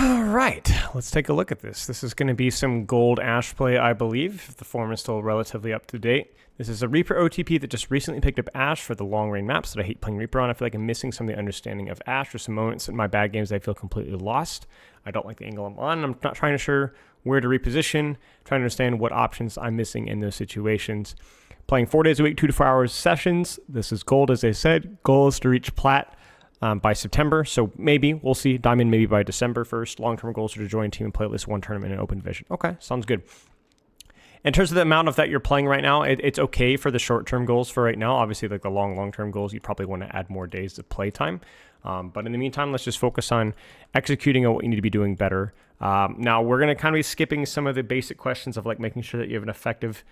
All right, let's take a look at this. This is going to be some gold Ashe play, I believe, if the form is still relatively up to date. This is a Reaper OTP that just recently picked up Ashe for the long range maps that I hate playing Reaper on. I feel like I'm missing some of the understanding of Ashe. There's some moments in my bad games I feel completely lost. I don't like the angle I'm on. I'm not trying to sure where to reposition. I'm trying to understand what options I'm missing in those situations. Playing 4 days a week, 2 to 4 hours sessions. This is gold, as I said. Goal is to reach plat by September. So maybe, we'll see. Diamond maybe by December 1st. Long-term goals are to join team and play at least one tournament in open division. Okay, sounds good. In terms of the amount of that you're playing right now, it's okay for the short-term goals for right now. Obviously, like the long-term goals, you probably want to add more days of play time. But in the meantime, let's just focus on executing on what you need to be doing better. Now, we're going to kind of be skipping some of the basic questions of like making sure that you have an effective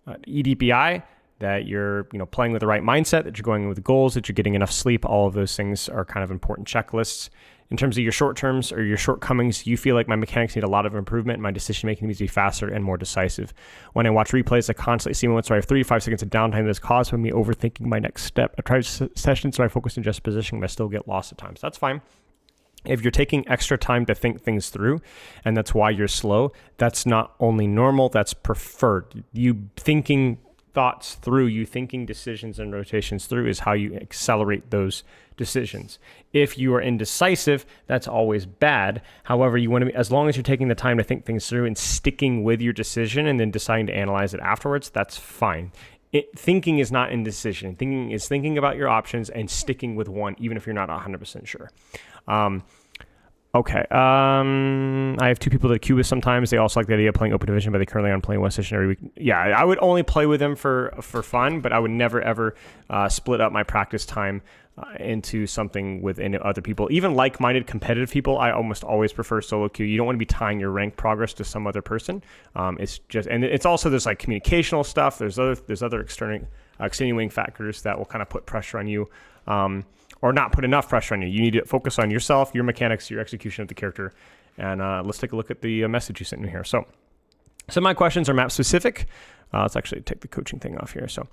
EDPI, that you're playing with the right mindset, that you're going with goals, that you're getting enough sleep. All of those things are kind of important checklists. In terms of your short terms or your shortcomings, you feel like my mechanics need a lot of improvement. My decision making needs to be faster and more decisive. When I watch replays, I constantly see moments where I have 3 to 5 seconds of downtime that's caused by me overthinking my next step. I try sessions where I focus on just positioning, but I still get lost at times. That's fine. If you're taking extra time to think things through, and that's why you're slow, that's not only normal, that's preferred. You thinking thoughts through, you thinking decisions and rotations through is how you accelerate those decisions. If you are indecisive, that's always bad. However, you want to be, as long as you're taking the time to think things through and sticking with your decision and then deciding to analyze it afterwards, that's fine. Thinking is not indecision. Thinking is thinking about your options and sticking with one, even if you're not 100% sure. Okay. I have 2 people that queue with sometimes. They also like the idea of playing open division, but they currently on playing one session every week. Yeah, I would only play with them for fun, but I would never ever split up my practice time into something with other people. Even like-minded competitive people, I almost always prefer solo queue. You don't want to be tying your rank progress to some other person. It's just, and it's also there's like communicational stuff. There's other extenuating factors that will kind of put pressure on you. Or not put enough pressure on you. You need to focus on yourself, your mechanics, your execution of the character. And let's take a look at the message you sent me here. So my questions are map specific. Let's actually take the coaching thing off here. So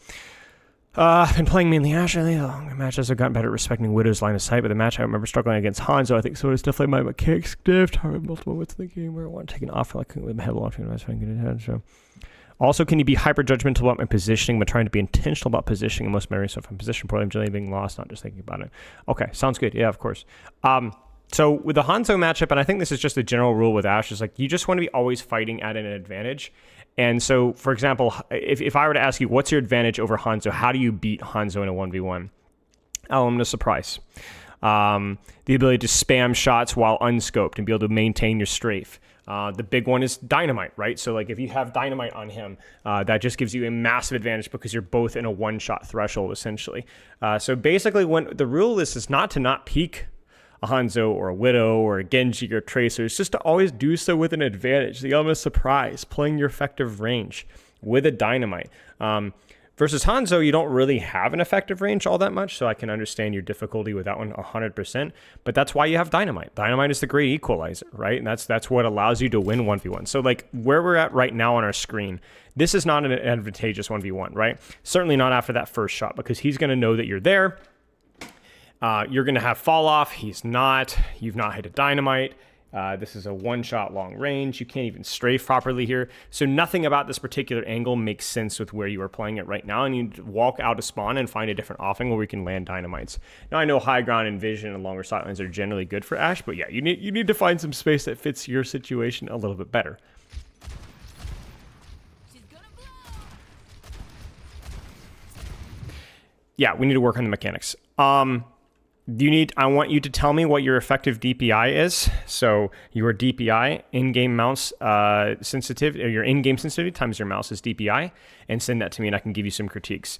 I've been playing mainly Ashe. The matches have gotten better at respecting Widow's line of sight, but the match I remember struggling against Hanzo, I think so it's definitely my mechanics stiffed. I have multiple wits in the game where I want to take an offer like with my head launching and I was trying to get ahead. So also, can you be hyper judgmental about my positioning, but trying to be intentional about positioning in most memories? So if I'm positioned poorly, I'm generally being lost, not just thinking about it. Okay, sounds good. Yeah, of course. So with the Hanzo matchup, and I think this is just a general rule with Ashe, is like you just want to be always fighting at an advantage. And so, for example, if I were to ask you, what's your advantage over Hanzo? How do you beat Hanzo in a 1v1? Element of surprise. The ability to spam shots while unscoped and be able to maintain your strafe. The big one is dynamite, right? So like if you have dynamite on him, that just gives you a massive advantage because you're both in a one-shot threshold, essentially. So basically, when the rule is not to not peek a Hanzo or a Widow or a Genji or a Tracer. It's just to always do so with an advantage. The element of surprise, playing your effective range with a dynamite. Versus Hanzo, you don't really have an effective range all that much, so I can understand your difficulty with that one 100%, but that's why you have Dynamite. Dynamite is the great equalizer, right? And that's what allows you to win 1v1. So like where we're at right now on our screen, this is not an advantageous 1v1, right? Certainly not after that first shot, because he's going to know that you're there. You're going to have fall off. He's not. You've not hit a Dynamite. This is a one-shot long range. You can't even strafe properly here. So nothing about this particular angle makes sense with where you are playing it right now. And you need to walk out of spawn and find a different offing where we can land dynamites. Now, I know high ground and vision and longer sightlines are generally good for Ashe, but yeah, you need to find some space that fits your situation a little bit better. Yeah, we need to work on the mechanics. I want you to tell me what your effective DPI is. So your DPI, in-game mouse sensitivity, or your in-game sensitivity times your mouse's DPI, and send that to me and I can give you some critiques.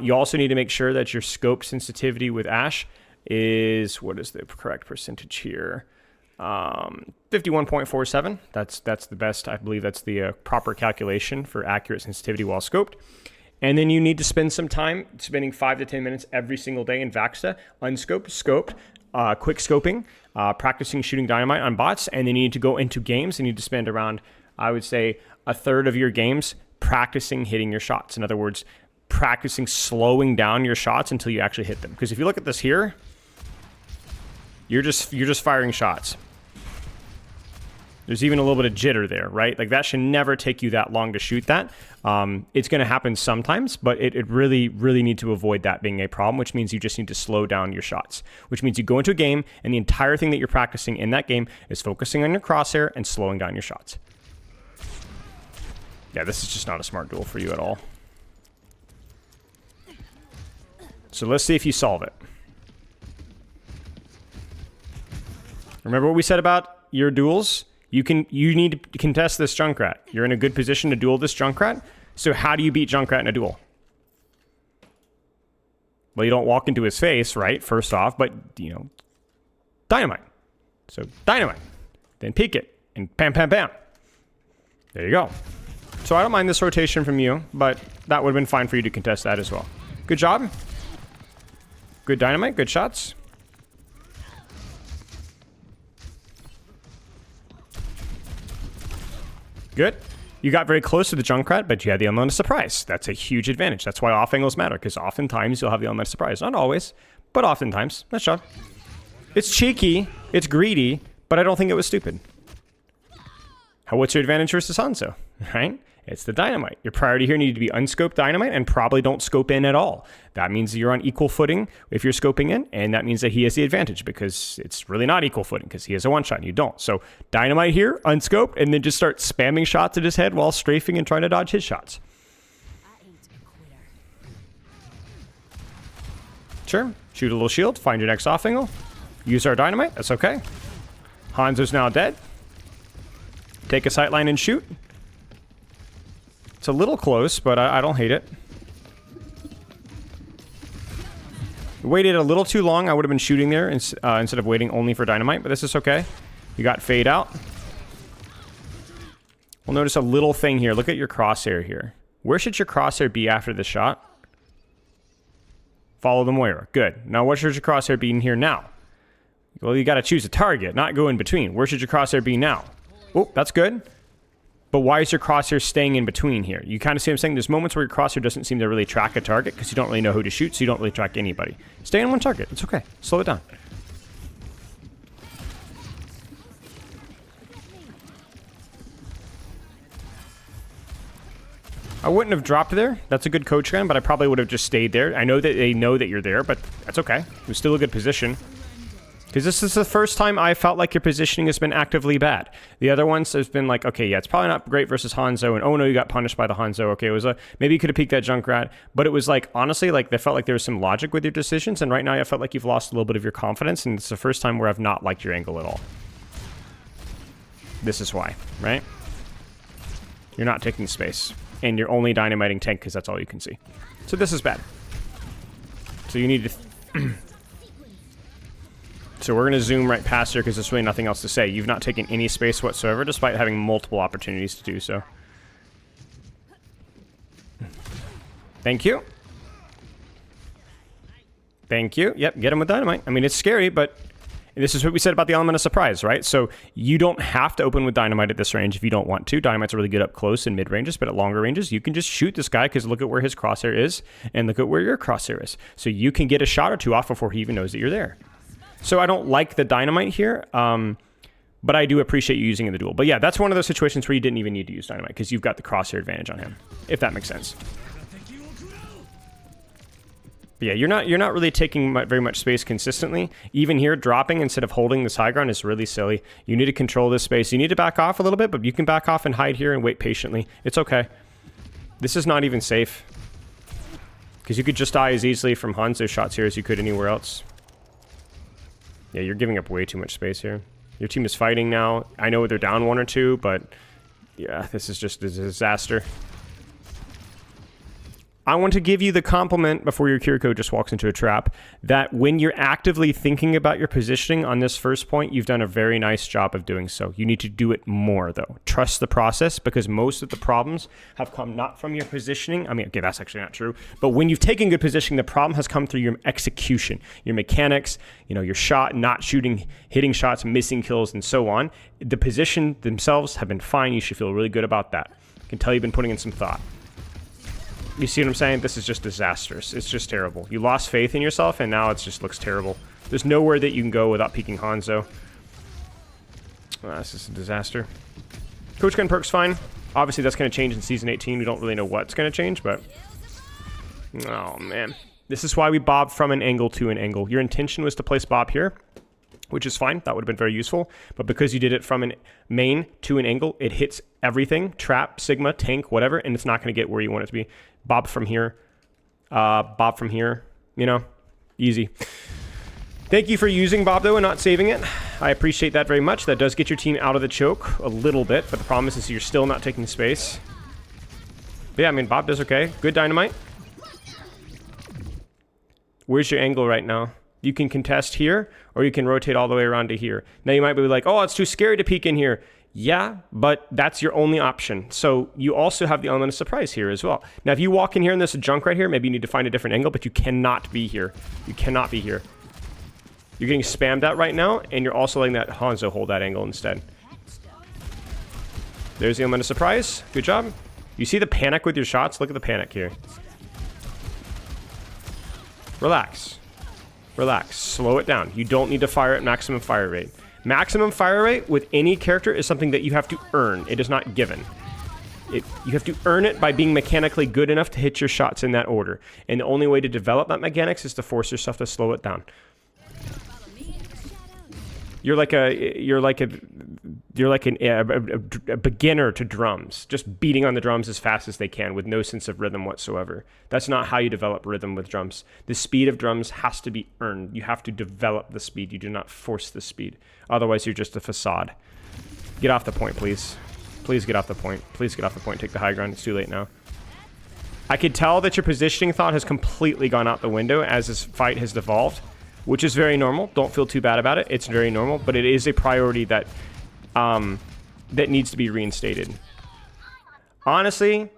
You also need to make sure that your scope sensitivity with Ashe is, what is the correct percentage here? 51.47. That's the best. I believe that's the proper calculation for accurate sensitivity while scoped. And then you need to spend some time, spending 5 to 10 minutes every single day in Vaxta, unscoped, scoped, quick scoping, practicing shooting dynamite on bots, and then you need to go into games and you need to spend around, I would say, a third of your games practicing hitting your shots. In other words, practicing slowing down your shots until you actually hit them. Because if you look at this here, you're just firing shots. There's even a little bit of jitter there, right? Like that should never take you that long to shoot that. It's going to happen sometimes, but it really, really need to avoid that being a problem, which means you just need to slow down your shots, which means you go into a game and the entire thing that you're practicing in that game is focusing on your crosshair and slowing down your shots. Yeah, this is just not a smart duel for you at all. So let's see if you solve it. Remember what we said about your duels? You need to contest this Junkrat. You're in a good position to duel this Junkrat. So how do you beat Junkrat in a duel? Well, you don't walk into his face, right? First off, but, you know, dynamite. So dynamite. Then peek it. And bam, bam, bam. There you go. So I don't mind this rotation from you, but that would have been fine for you to contest that as well. Good job. Good dynamite. Good shots. Good. You got very close to the Junkrat, but you had the element of surprise. That's a huge advantage. That's why off angles matter, because oftentimes you'll have the element of surprise. Not always, but oftentimes. Nice job. It's cheeky, it's greedy, but I don't think it was stupid. What's your advantage versus Hanzo, right? It's the dynamite. Your priority here needed to be unscoped dynamite and probably don't scope in at all. That means you're on equal footing if you're scoping in, and that means that he has the advantage because it's really not equal footing because he has a one-shot and you don't. So dynamite here, unscoped, and then just start spamming shots at his head while strafing and trying to dodge his shots. Sure. Shoot a little shield, find your next off angle. Use our dynamite, that's okay. Hanzo's now dead. Take a sightline and shoot. It's a little close, but I don't hate it. Waited a little too long. I would have been shooting there instead of waiting only for dynamite, but this is okay. You got fade out. We'll notice a little thing here. Look at your crosshair here. Where should your crosshair be after the shot? Follow the Moira. Good. Now what should your crosshair be in here now? Well, you got to choose a target, not go in between. Where should your crosshair be now? Oh, that's good. But why is your crosshair staying in between here? You kind of see what I'm saying? There's moments where your crosshair doesn't seem to really track a target because you don't really know who to shoot, so you don't really track anybody. Stay on one target. It's okay. Slow it down. I wouldn't have dropped there. That's a good coach gun, but I probably would have just stayed there. I know that they know that you're there, but that's okay. It was still a good position. Because this is the first time I felt like your positioning has been actively bad. The other ones has been like, okay, yeah, it's probably not great versus Hanzo, and oh no, you got punished by the Hanzo. Okay, it was maybe you could have peeked that Junkrat, but it was like, honestly, like they felt like there was some logic with your decisions, and right now I felt like you've lost a little bit of your confidence, and it's the first time where I've not liked your angle at all. This is why, right? You're not taking space, and you're only dynamiting tank because that's all you can see. So this is bad. So you need to... So we're going to zoom right past here because there's really nothing else to say. You've not taken any space whatsoever, despite having multiple opportunities to do so. Thank you. Thank you. Yep, get him with dynamite. I mean, it's scary, but this is what we said about the element of surprise, right? So you don't have to open with dynamite at this range if you don't want to. Dynamite's really good up close and mid ranges, but at longer ranges, you can just shoot this guy because look at where his crosshair is and look at where your crosshair is. So you can get a shot or two off before he even knows that you're there. So I don't like the dynamite here, but I do appreciate you using it in the duel. But yeah, that's one of those situations where you didn't even need to use dynamite because you've got the crosshair advantage on him, if that makes sense. But yeah, you're not really taking very much space consistently. Even here, dropping instead of holding this high ground is really silly. You need to control this space. You need to back off a little bit, but you can back off and hide here and wait patiently. It's okay. This is not even safe because you could just die as easily from Hanzo shots here as you could anywhere else. Yeah, you're giving up way too much space here. Your team is fighting now. I know they're down 1 or 2, but yeah, this is just a disaster. I want to give you the compliment before your Kiriko just walks into a trap that when you're actively thinking about your positioning on this first point, you've done a very nice job of doing so. You need to do it more though. Trust the process because most of the problems have come not from your positioning. I mean, okay, that's actually not true. But when you've taken good positioning, the problem has come through your execution, your mechanics, your shot, not shooting, hitting shots, missing kills, and so on. The position themselves have been fine. You should feel really good about that. I can tell you've been putting in some thought. You see what I'm saying? This is just disastrous. It's just terrible. You lost faith in yourself, and now it just looks terrible. There's nowhere that you can go without peeking Hanzo. That's just a disaster. Coach Gun perk's fine. Obviously, that's going to change in Season 18. We don't really know what's going to change, but... Oh, man. This is why we bob from an angle to an angle. Your intention was to place bob here, which is fine. That would have been very useful. But because you did it from a main to an angle, it hits everything. Trap, Sigma, tank, whatever, and it's not going to get where you want it to be. Bob from here. Bob from here. You know, easy. Thank you for using Bob, though, and not saving it. I appreciate that very much. That does get your team out of the choke a little bit, but the problem is you're still not taking space. But yeah, I mean, Bob does okay. Good dynamite. Where's your angle right now? You can contest here, or you can rotate all the way around to here. Now, you might be like, oh, it's too scary to peek in here. Yeah, but that's your only option. So you also have the element of surprise here as well. Now, if you walk in here and there's a junk right here, maybe you need to find a different angle, but you cannot be here. You cannot be here. You're getting spammed out right now, and you're also letting that Hanzo hold that angle instead. There's the element of surprise. Good job. You see the panic with your shots? Look at the panic here. Relax. Relax. Slow it down. You don't need to fire at maximum fire rate. Maximum fire rate with any character is something that you have to earn. It is not given. You have to earn it by being mechanically good enough to hit your shots in that order. And the only way to develop that mechanics is to force yourself to slow it down. You're like a beginner to drums, just beating on the drums as fast as they can with no sense of rhythm whatsoever. That's not how you develop rhythm with drums. The speed of drums has to be earned. You have to develop the speed. You do not force the speed. Otherwise, you're just a facade. Get off the point, please. Please get off the point. Please get off the point. Take the high ground. It's too late now. I could tell that your positioning thought has completely gone out the window as this fight has devolved, which is very normal. Don't feel too bad about it. It's very normal, but it is a priority that that needs to be reinstated. Honestly,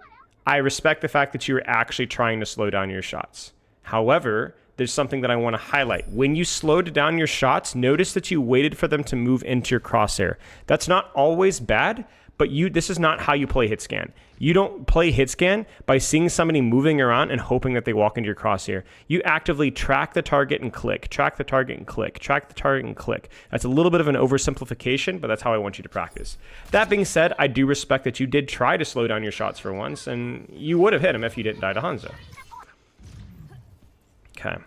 I respect the fact that you're actually trying to slow down your shots. However, there's something that I want to highlight. When you slowed down your shots, notice that you waited for them to move into your crosshair. That's not always bad, but this is not how you play hit scan. You don't play hit scan by seeing somebody moving around and hoping that they walk into your crosshair. You actively track the target and click, track the target and click, track the target and click. That's a little bit of an oversimplification, but that's how I want you to practice. That being said, I do respect that you did try to slow down your shots for once, and you would have hit him if you didn't die to Hanzo. Okay.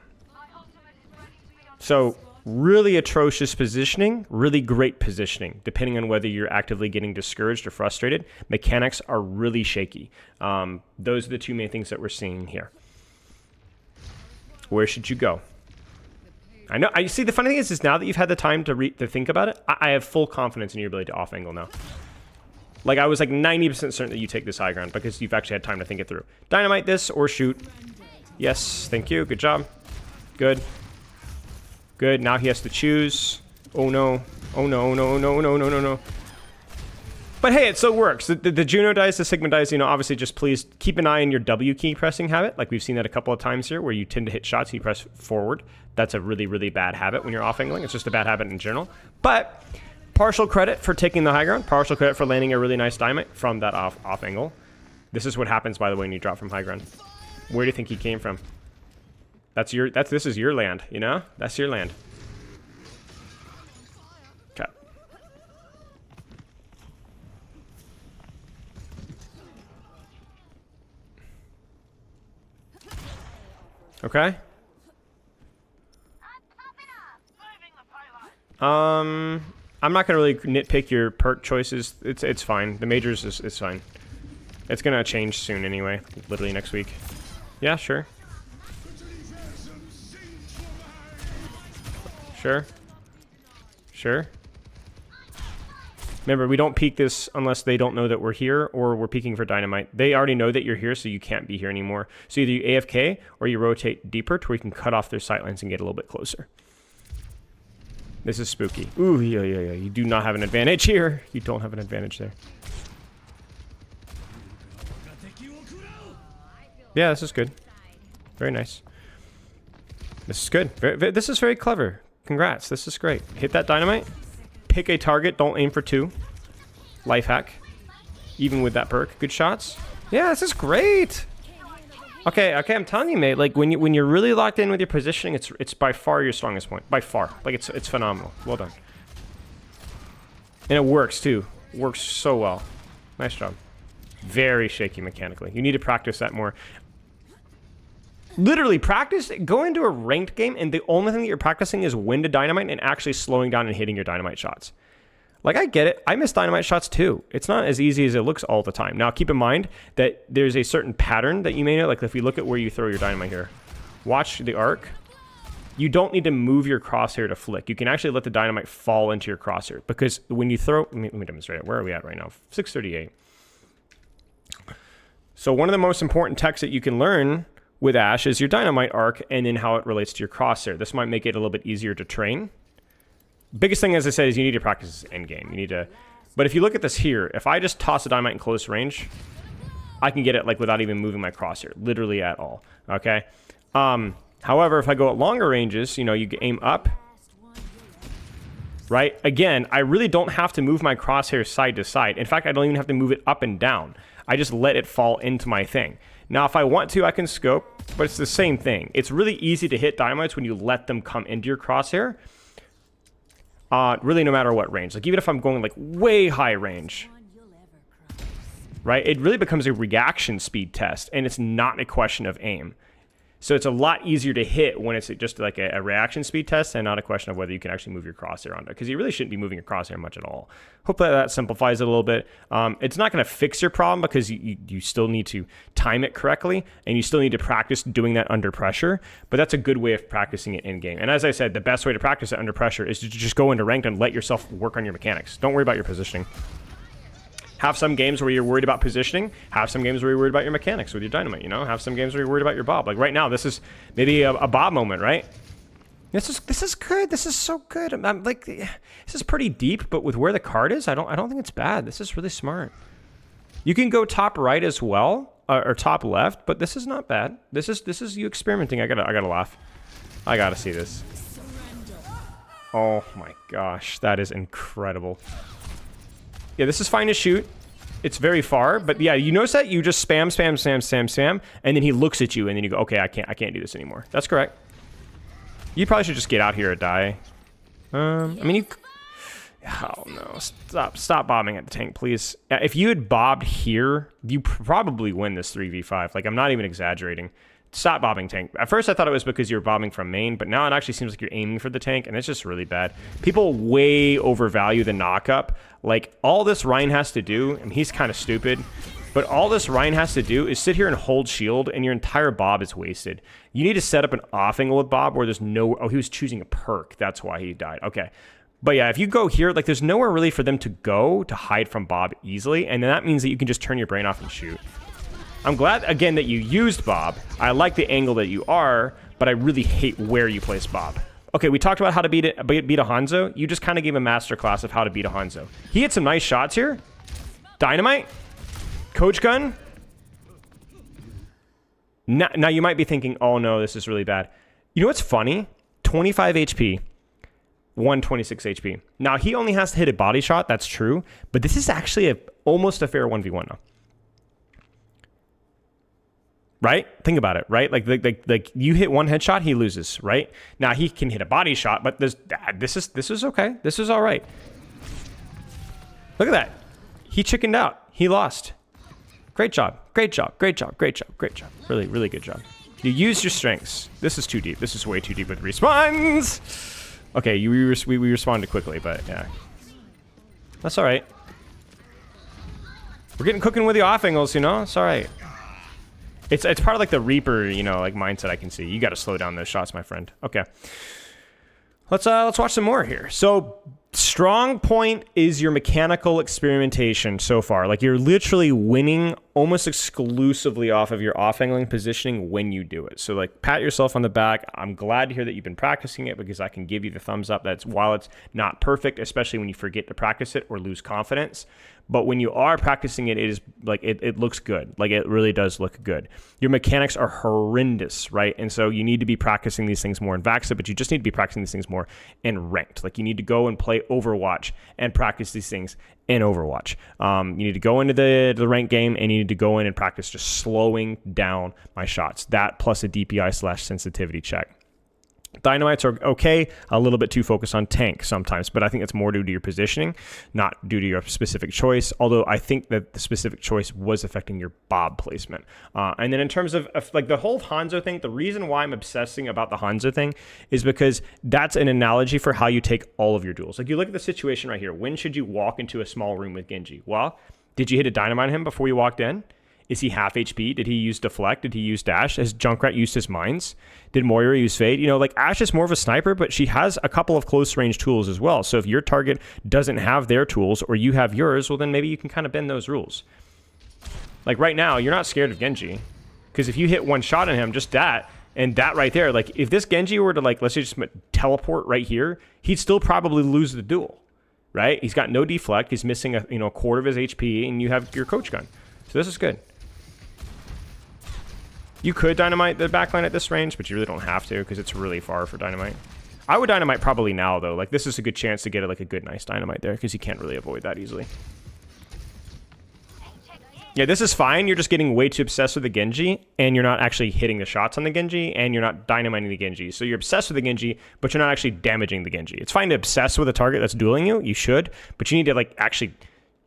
So, really atrocious positioning, really great positioning, depending on whether you're actively getting discouraged or frustrated. Mechanics are really shaky. Those are the two main things that we're seeing here. Where should you go? I know. I see. The funny thing is now that you've had the time to think about it, I have full confidence in your ability to off angle now. Like, I was like 90% certain that you take this high ground because you've actually had time to think it through. Dynamite this or shoot. Yes, thank you. Good job. Good. Good. Now he has to choose. Oh no. Oh no. Oh no. Oh no. No. No. No. No. But hey, it still works. The Juno dice, the Sigma dice, you know, obviously just please keep an eye on your W key pressing habit. Like we've seen that a couple of times here where you tend to hit shots and you press forward. That's a really, really bad habit when you're off angling. It's just a bad habit in general. But partial credit for taking the high ground. Partial credit for landing a really nice dynamite from that off angle. This is what happens, by the way, when you drop from high ground. Where do you think he came from? This is your land, you know? That's your land. Okay. Okay. I'm not gonna really nitpick your perk choices. It's fine. The majors is fine. It's gonna change soon anyway, literally next week. Yeah, sure. Sure. Sure. Remember, we don't peek this unless they don't know that we're here or we're peeking for dynamite. They already know that you're here, so you can't be here anymore. So either you AFK or you rotate deeper to where you can cut off their sightlines and get a little bit closer. This is spooky. Ooh, yeah. You do not have an advantage here. You don't have an advantage there. Yeah, this is good. Very nice. This is good. This is very clever. Congrats. This is great. Hit that dynamite. Pick a target. Don't aim for two. Life hack. Even with that perk. Good shots. Yeah, this is great. Okay, I'm telling you, mate. Like when you're really locked in with your positioning, it's by far your strongest point. By far. Like it's phenomenal. Well done. And it works too. Works so well. Nice job. Very shaky mechanically. You need to practice that more. Literally practice, go into a ranked game, and the only thing that you're practicing is when to dynamite and actually slowing down and hitting your dynamite shots. Like, I get it. I miss dynamite shots too. It's not as easy as it looks all the time. Now, keep in mind that there's a certain pattern that you may know. Like, if you look at where you throw your dynamite here, watch the arc. You don't need to move your crosshair to flick. You can actually let the dynamite fall into your crosshair. Because when you throw... Let me demonstrate it. Where are we at right now? 638. So one of the most important techs that you can learn with Ashe is your dynamite arc and then how it relates to your crosshair. This might make it a little bit easier to train. Biggest thing, as I said, is you need to practice end game. You need to... But if you look at this here, if I just toss a dynamite in close range, I can get it like without even moving my crosshair. Literally at all. Okay? However, if I go at longer ranges, you know, you aim up, right? Again, I really don't have to move my crosshair side to side. In fact, I don't even have to move it up and down. I just let it fall into my thing. Now, if I want to, I can scope, but it's the same thing. It's really easy to hit dynamites when you let them come into your crosshair. Really, no matter what range. Like, even if I'm going, like, way high range, right? It really becomes a reaction speed test, and it's not a question of aim. So it's a lot easier to hit when it's just like a reaction speed test and not a question of whether you can actually move your crosshair onto it, because you really shouldn't be moving your crosshair much at all. Hopefully that simplifies it a little bit. It's not going to fix your problem because you still need to time it correctly and you still need to practice doing that under pressure, but that's a good way of practicing it in game. And as I said, the best way to practice it under pressure is to just go into ranked and let yourself work on your mechanics. Don't worry about your positioning. Have some games where you're worried about positioning. Have some games where you're worried about your mechanics with your dynamite, you know? Have some games where you're worried about your bob. Like right now, this is maybe a bob moment, right? This is good. This is so good. I'm like, this is pretty deep, but with where the card is, I don't think it's bad. This is really smart. You can go top right as well, or top left, but this is not bad. This is you experimenting. I gotta laugh. I gotta see this. Oh my gosh, that is incredible. Yeah, this is fine to shoot. It's very far, but yeah, you notice that you just spam, and then he looks at you, and then you go, okay, I can't do this anymore. That's correct. You probably should just get out here and die. I mean, you... Oh, no. Stop bombing at the tank, please. If you had bobbed here, you probably win this 3v5. Like, I'm not even exaggerating. Stop bobbing tank. At first, I thought it was because you were bobbing from main, but now it actually seems like you're aiming for the tank, and it's just really bad. People way overvalue the knock-up. Like, all this Ryan has to do, and he's kind of stupid, but all this Ryan has to do is sit here and hold shield, and your entire bob is wasted. You need to set up an off angle with bob where there's no... Oh, he was choosing a perk. That's why he died. Okay. But yeah, if you go here, like, there's nowhere really for them to go to hide from bob easily, and then that means that you can just turn your brain off and shoot. I'm glad, again, that you used bob. I like the angle that you are, but I really hate where you place bob. Okay, we talked about how to beat a Hanzo. You just kind of gave a masterclass of how to beat a Hanzo. He had some nice shots here. Dynamite. Coach gun. Now you might be thinking, oh no, this is really bad. You know what's funny? 25 HP. 126 HP. Now, he only has to hit a body shot. That's true. But this is actually almost a fair 1v1 now. Right? Think about it, right? Like you hit one headshot, he loses, right? Now he can hit a body shot, but this is okay. This is all right. Look at that. He chickened out. He lost. Great job. Great job. Great job. Great job. Great job. Really, really good job. You used your strengths. This is too deep. This is way too deep with respawns. Okay, we responded quickly, but yeah. That's all right. We're getting cooking with the off angles, you know? It's all right. It's part of like the Reaper, you know, like mindset I can see. You got to slow down those shots, my friend. Okay. Let's watch some more here. So strong point is your mechanical experimentation so far. Like you're literally winning almost exclusively off of your off-angling positioning when you do it. So like pat yourself on the back. I'm glad to hear that you've been practicing it because I can give you the thumbs up. That's while it's not perfect, especially when you forget to practice it or lose confidence. But when you are practicing it, it is like it looks good. Like it really does look good. Your mechanics are horrendous, right? And so you need to be practicing these things more in Vaxa, but you just need to be practicing these things more in ranked. Like you need to go and play Overwatch and practice these things in Overwatch. You need to go into the ranked game and you need to go in and practice just slowing down my shots. That plus a DPI/sensitivity check. Dynamites are okay, a little bit too focused on tank sometimes, but I think it's more due to your positioning, not due to your specific choice, although I think that the specific choice was affecting your Bob placement. And then in terms of like the whole Hanzo thing, the reason why I'm obsessing about the Hanzo thing is because that's an analogy for how you take all of your duels. Like you look at the situation right here. When should you walk into a small room with Genji? Well, did you hit a dynamite on him before you walked in? Is he half HP? Did he use deflect? Did he use dash? Has Junkrat used his mines? Did Moira use fade? You know, like Ashe is more of a sniper, but she has a couple of close range tools as well. So if your target doesn't have their tools or you have yours, well, then maybe you can kind of bend those rules. Like right now, you're not scared of Genji because if you hit one shot on him, just that and that right there, like if this Genji were to like, let's say just teleport right here, he'd still probably lose the duel, right? He's got no deflect. He's missing a quarter of his HP and you have your coach gun. So this is good. You could dynamite the backline at this range, but you really don't have to because it's really far for dynamite. I would dynamite probably now, though. Like, this is a good chance to get like a good, nice dynamite there because you can't really avoid that easily. Yeah, this is fine. You're just getting way too obsessed with the Genji, and you're not actually hitting the shots on the Genji, and you're not dynamiting the Genji. So you're obsessed with the Genji, but you're not actually damaging the Genji. It's fine to obsess with a target that's dueling you. You should, but you need to, like, actually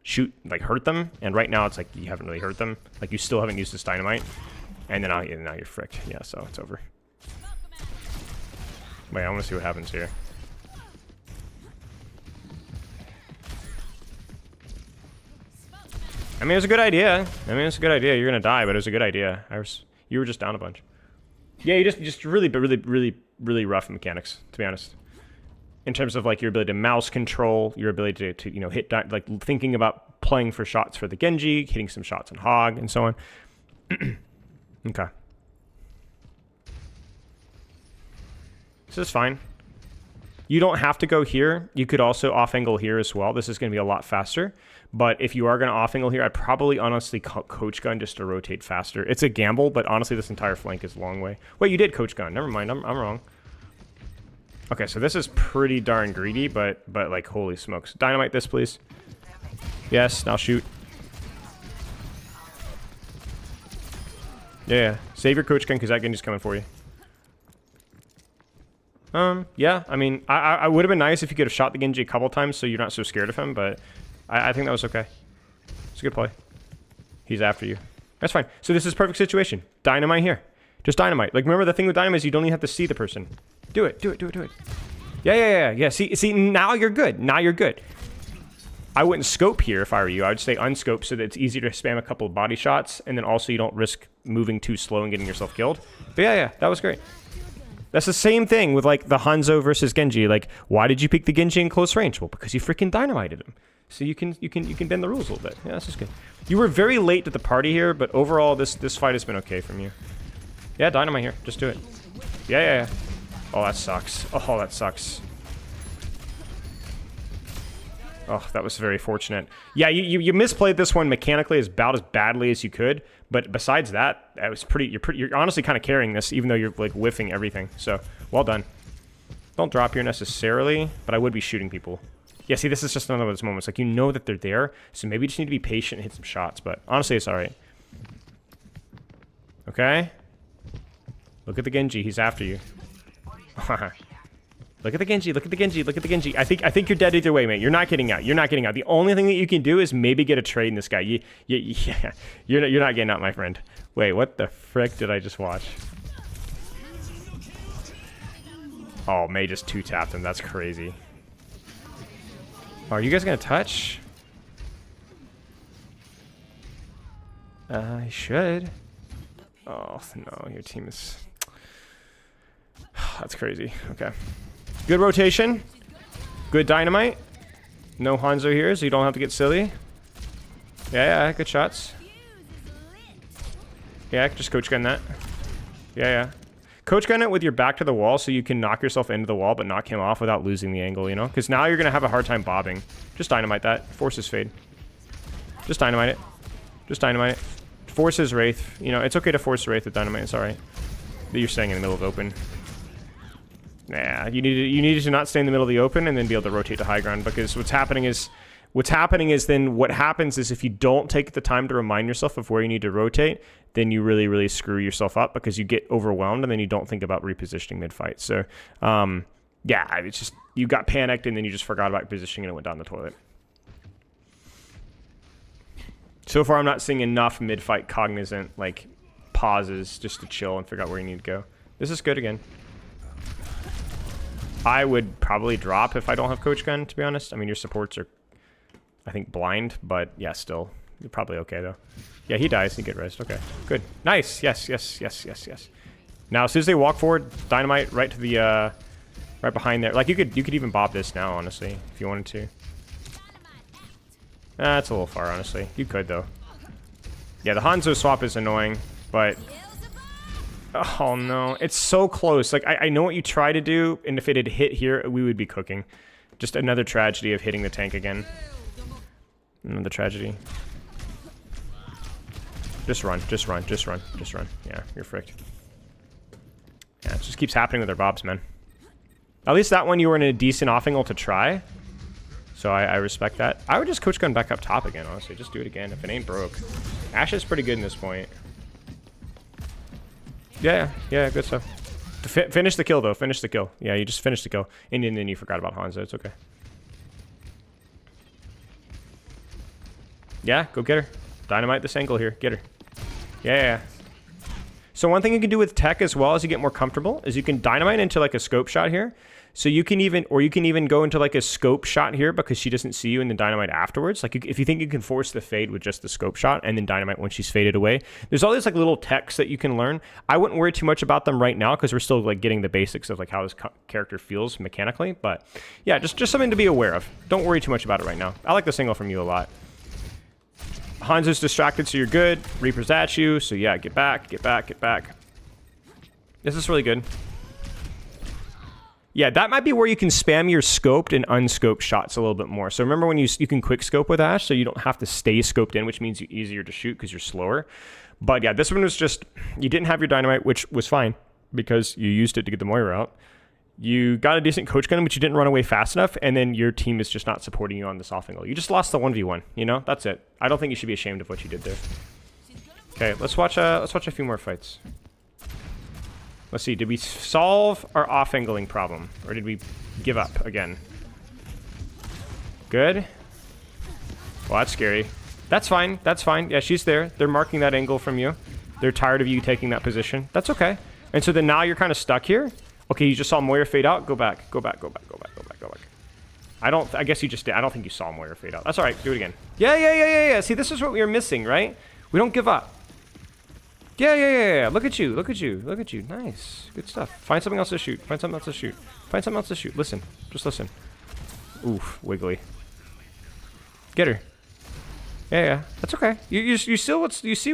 shoot, like, hurt them. And right now, it's like you haven't really hurt them. Like, you still haven't used this dynamite. And then now you're fricked. Yeah, so it's over. Wait, I want to see what happens here. I mean, it was a good idea. It's a good idea. You're gonna die, but it was a good idea. You were just down a bunch. Yeah, you just really rough mechanics, to be honest. In terms of like your ability to mouse control, your ability to you know hit like thinking about playing for shots for the Genji, hitting some shots on Hog, and so on. Okay. This is fine. You don't have to go here. You could also off-angle here as well. This is going to be a lot faster. But if you are going to off-angle here, I'd probably honestly coach gun just to rotate faster. It's a gamble, but honestly, this entire flank is a long way. Wait, you did coach gun. Never mind. I'm wrong. Okay, so this is pretty darn greedy, but like, holy smokes. Dynamite this, please. Yes, now shoot. Yeah, save your coach gun because that Genji's coming for you. Yeah, I mean, I would have been nice if you could have shot the Genji a couple times so you're not so scared of him, but I think that was okay. It's a good play. He's after you. That's fine. So this is perfect situation. Dynamite here. Just dynamite. Like, remember the thing with dynamite is you don't even have to see the person. Do it. Yeah. See, now you're good. Now you're good. I wouldn't scope here if I were you. I would stay unscope so that it's easier to spam a couple of body shots, and then also you don't risk moving too slow and getting yourself killed. But yeah, that was great. That's the same thing with like the Hanzo versus Genji. Like, why did you pick the Genji in close range? Well, because you freaking dynamited him. So you can bend the rules a little bit. Yeah, this is good. You were very late to the party here, but overall this fight has been okay from you. Yeah, dynamite here. Just do it. Yeah. Oh, that sucks. Oh, that sucks. Oh, that was very fortunate. Yeah, you misplayed this one mechanically about as badly as you could, but besides that, that was pretty. You're honestly kind of carrying this, even though you're like whiffing everything. So well done. Don't drop here necessarily, but I would be shooting people. Yeah, see, this is just another one of those moments. Like, you know that they're there, so maybe you just need to be patient and hit some shots. But honestly, it's all right. Okay. Look at the Genji. He's after you. Look at the Genji, look at the Genji, look at the Genji. I think you're dead either way, mate. You're not getting out. You're not getting out. The only thing that you can do is maybe get a trade in this guy. You're not getting out, my friend. Wait, what the frick did I just watch? Oh, Mei just two-tapped him. That's crazy. Are you guys going to touch? I should. Oh, no, your team is... That's crazy. Okay. Good rotation. Good dynamite. No Hanzo here, so you don't have to get silly. Yeah, good shots. Yeah, just coach gun that. Yeah. Coach gun it with your back to the wall so you can knock yourself into the wall but knock him off without losing the angle, you know? Because now you're going to have a hard time bobbing. Just dynamite that. Force his fade. Just dynamite it. Just dynamite it. Force his wraith. You know, it's okay to force the wraith with dynamite. It's alright. You're staying in the middle of open. Nah, you needed to not stay in the middle of the open and then be able to rotate to high ground, because what's happening is What's happening is then what happens is if you don't take the time to remind yourself of where you need to rotate, then you really, really screw yourself up because you get overwhelmed and then you don't think about repositioning mid-fight. So, yeah, it's just you got panicked and then you just forgot about positioning and it went down the toilet. So far, I'm not seeing enough mid-fight cognizant, like, pauses just to chill and figure out where you need to go. This is good again. I would probably drop if I don't have Coach Gun, to be honest. I mean, your supports are, I think, blind, but yeah, still. You're probably okay, though. Yeah, he dies. He get rest. Okay, good. Nice. Yes, yes, yes, yes, yes. Now, as soon as they walk forward, dynamite right to the, right behind there. Like, you could even bob this now, honestly, if you wanted to. That's a little far, honestly. You could, though. Yeah, the Hanzo swap is annoying, but... Oh, no. It's so close. Like, I know what you try to do, and if it had hit here, we would be cooking. Just another tragedy of hitting the tank again. Another tragedy. Just run, just run, just run, just run. Yeah, you're fricked. Yeah, it just keeps happening with our bobs, man. At least that one you were in a decent off angle to try. So I respect that. I would just Coach Gun back up top again, honestly. Just do it again if it ain't broke. Ashe is pretty good in this point. Yeah, yeah, good stuff. Finish the kill, though. Finish the kill. Yeah, you just finished the kill. And then you forgot about Hanzo. It's okay. Yeah, go get her. Dynamite this angle here. Get her. Yeah. So one thing you can do with tech as well as you get more comfortable is you can dynamite into like a scope shot here. So you can even go into like a scope shot here because she doesn't see you and then dynamite afterwards. Like if you think you can force the fade with just the scope shot and then dynamite when she's faded away. There's all these like little techs that you can learn. I wouldn't worry too much about them right now because we're still like getting the basics of like how this character feels mechanically. But yeah, just something to be aware of. Don't worry too much about it right now. I like the single from you a lot. Hanzo's distracted, so you're good. Reaper's at you, so yeah, get back, get back, get back. This is really good. Yeah, that might be where you can spam your scoped and unscoped shots a little bit more. So remember when you can quick scope with Ashe, so you don't have to stay scoped in, which means you're easier to shoot because you're slower. But yeah, this one was just, you didn't have your dynamite, which was fine because you used it to get the Moira out. You got a decent Coach Gun, but you didn't run away fast enough, and then your team is just not supporting you on this off angle. You just lost the 1v1, you know? That's it. I don't think you should be ashamed of what you did there. Okay, let's watch a few more fights. Let's see, did we solve our off-angling problem? Or did we give up again? Good. Well, that's scary. That's fine, that's fine. Yeah, she's there. They're marking that angle from you. They're tired of you taking that position. That's okay. And so then now you're kind of stuck here. Okay, you just saw Moira fade out. Go back, go back, go back, go back, go back, go back. I guess you just did. I don't think you saw Moira fade out. That's all right. Do it again. Yeah. See, this is what we were missing, right? We don't give up. Yeah. Look at you. Look at you. Look at you. Nice. Good stuff. Find something else to shoot. Find something else to shoot. Find something else to shoot. Listen. Just listen. Oof. Wiggly. Get her. Yeah. That's okay. You see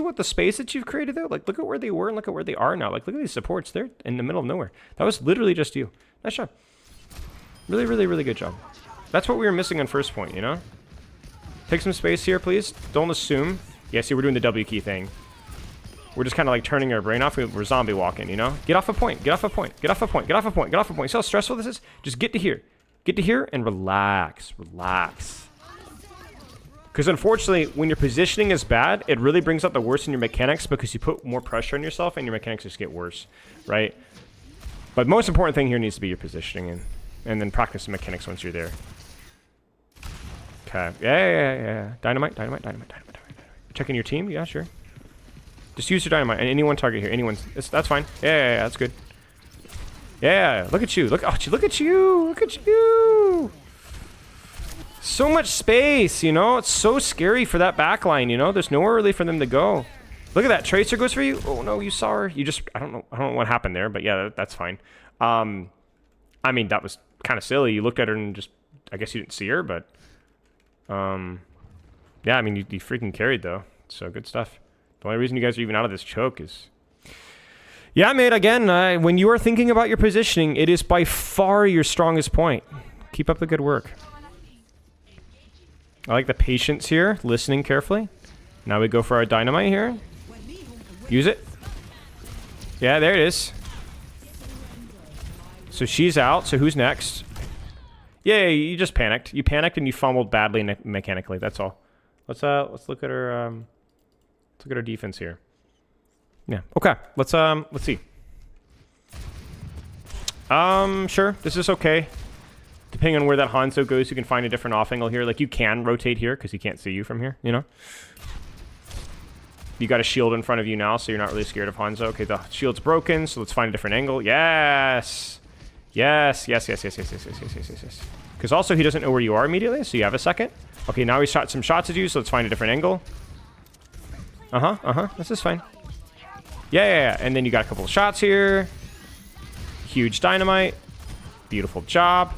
what the space that you've created though? Like, look at where they were and look at where they are now. Like, look at these supports. They're in the middle of nowhere. That was literally just you. Nice job. Really, really, really good job. That's what we were missing on first point, you know? Take some space here, please. Don't assume. Yeah, see, we're doing the W key thing. We're just kind of like turning our brain off. We're zombie walking, you know? Get off a point. Get off a point. Get off a point. Get off a point. Get off a point. See how stressful this is? Just get to here. Get to here and relax. Relax. Because unfortunately, when your positioning is bad, it really brings out the worst in your mechanics because you put more pressure on yourself and your mechanics just get worse, right? But most important thing here needs to be your positioning and then practice the mechanics once you're there. Okay. Yeah. Dynamite. Checking your team? Yeah, sure. Just use your dynamite and any one target here. That's fine. Yeah, that's good. Yeah, look at you. Look at you. So much space, you know? It's so scary for that backline, you know? There's nowhere really for them to go. Look at that. Tracer goes for you. Oh, no, you saw her. I don't know what happened there, but yeah, that's fine. I mean, that was kind of silly. You looked at her and just, I guess you didn't see her, but... yeah, I mean, you freaking carried, though. So, good stuff. The only reason you guys are even out of this choke is... Yeah, mate, again, when you are thinking about your positioning, it is by far your strongest point. Keep up the good work. I like the patience here, listening carefully. Now we go for our dynamite here. Use it. Yeah, there it is. So she's out, so who's next? Yeah, you just panicked. You panicked and you fumbled badly mechanically. That's all. Let's look at our defense here. Yeah. Okay. Let's see. Sure. This is okay. Depending on where that Hanzo goes, you can find a different off angle here. Like, you can rotate here because he can't see you from here, you know? You got a shield in front of you now, so you're not really scared of Hanzo. Okay, the shield's broken, so let's find a different angle. Yes! Yes. Because also, he doesn't know where you are immediately, so you have a second. Okay, now he's shot some shots at you, so let's find a different angle. This is fine. Yeah. And then you got a couple of shots here. Huge dynamite. Beautiful job.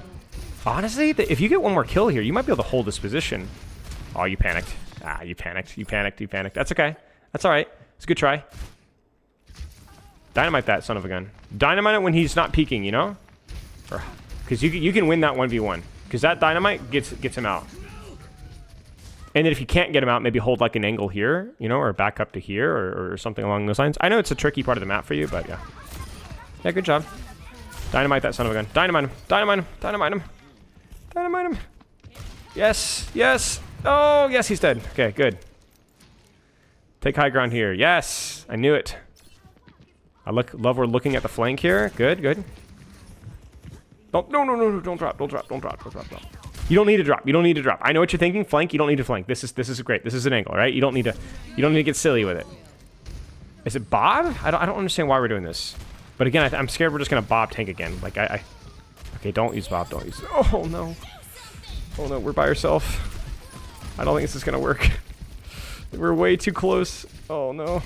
Honestly, if you get one more kill here, you might be able to hold this position. Oh, you panicked. You panicked. That's okay. That's all right. It's a good try. Dynamite that son of a gun. Dynamite it when he's not peeking, you know? Because you can win that 1v1. Because that dynamite gets him out. And then if you can't get him out, maybe hold like an angle here, you know, or back up to here or something along those lines. I know it's a tricky part of the map for you, but yeah. Yeah, good job. Dynamite that son of a gun. Dynamite him. Yes. Oh, yes, he's dead. Okay, good. Take high ground here. Yes, I knew it. I love we're looking at the flank here. Good. No, don't drop. You don't need to drop. I know what you're thinking. Flank, you don't need to flank. This is great. This is an angle, right? You don't need to get silly with it. Is it Bob? I don't understand why we're doing this. But again, I'm scared we're just gonna Bob tank again. Like okay, don't use Bob. Oh no, we're by ourselves. I don't think this is gonna work. We're way too close. Oh no.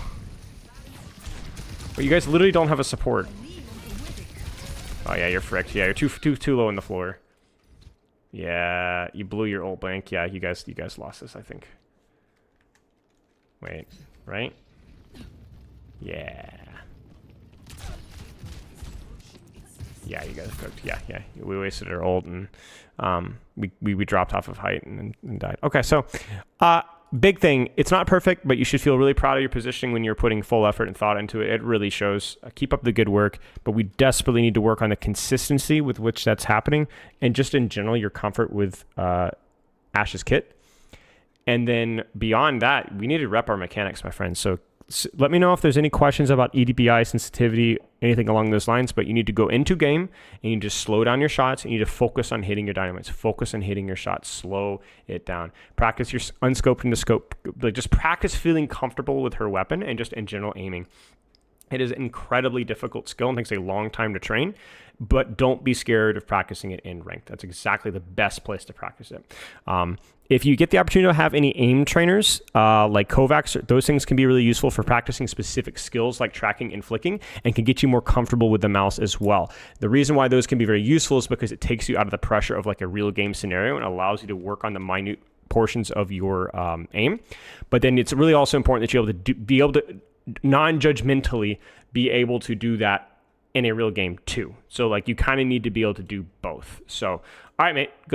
But you guys literally don't have a support. Oh yeah, you're fricked. Yeah, you're too low on the floor. Yeah, you blew your ult bank. Yeah, you guys lost this, I think. Wait, right? Yeah. Yeah, you guys cooked. Yeah. We wasted our ult and we dropped off of height and died. Okay, so big thing. It's not perfect, but you should feel really proud of your positioning when you're putting full effort and thought into it. It really shows. Keep up the good work, but we desperately need to work on the consistency with which that's happening and just in general your comfort with Ashe's kit. And then beyond that, we need to rep our mechanics, my friends. So let me know if there's any questions about EDPI sensitivity, anything along those lines, but you need to go into game and you just slow down your shots and you need to focus on hitting your dynamites. Focus on hitting your shots. Slow it down. Practice your unscoped into scope. Like, just practice feeling comfortable with her weapon and just in general aiming. It is an incredibly difficult skill and takes a long time to train, but don't be scared of practicing it in ranked. That's exactly the best place to practice it. If you get the opportunity to have any aim trainers like Kovacs, those things can be really useful for practicing specific skills like tracking and flicking and can get you more comfortable with the mouse as well. The reason why those can be very useful is because it takes you out of the pressure of like a real game scenario and allows you to work on the minute portions of your aim. But then it's really also important that you're able to be able to non-judgmentally be able to do that in a real game too. So like you kind of need to be able to do both. So, all right, mate, good luck.